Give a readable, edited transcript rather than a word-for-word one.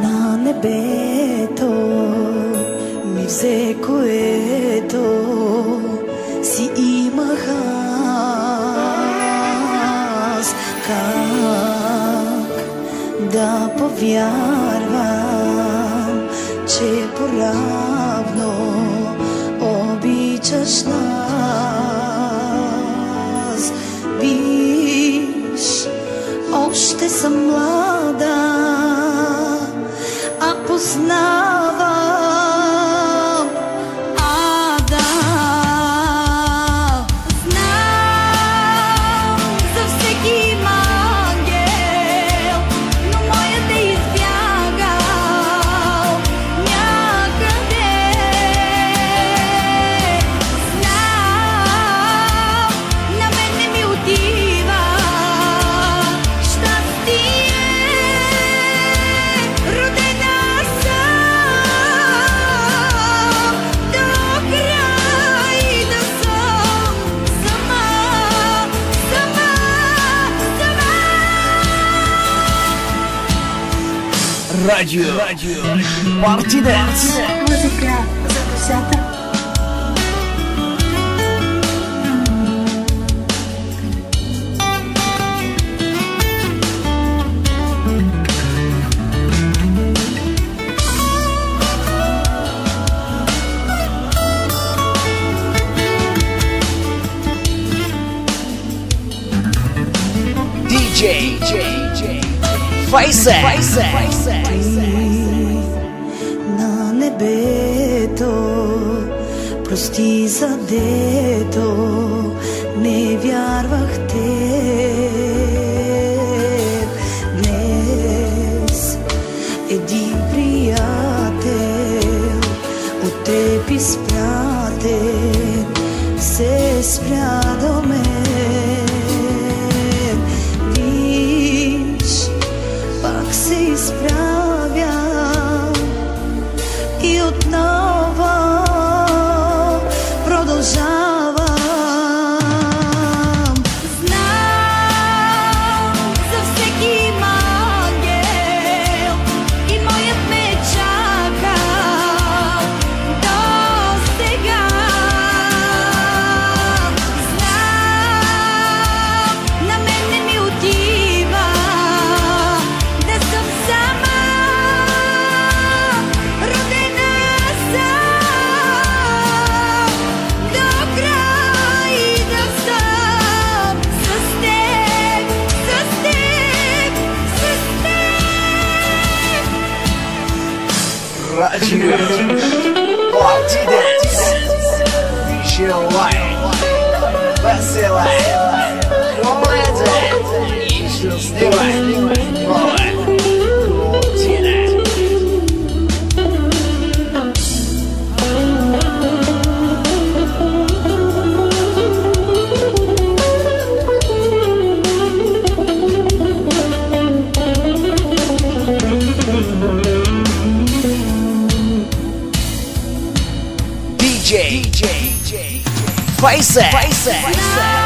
На небето ми взе, което си имах аз. Как да повярвам, че поравно обичаш нас? Виж, още съм млада, а познавам ада. Знам за всеки ангел, но моят е избягал някъде. Знам, на мен не ми отива щастие. Родена съм до край да съм сама, сама, сама. Радио Парти Денс. Музика за душата. DJ Faisal. На небето прости задето не вярвах теб. Днес един приятел от теб изпратен се спря до мен. Виж, пак се изправям и отново продължавам. Знам за всеки ангел и моят ме чака до сега. Знам, на мен не ми отива да съм сама. Родена съм до край да съм с теб, с теб, с теб. Radio Parti Denс. Visual Light. Весела. Комеда. И щастлива. Моя година. DJ Faisal.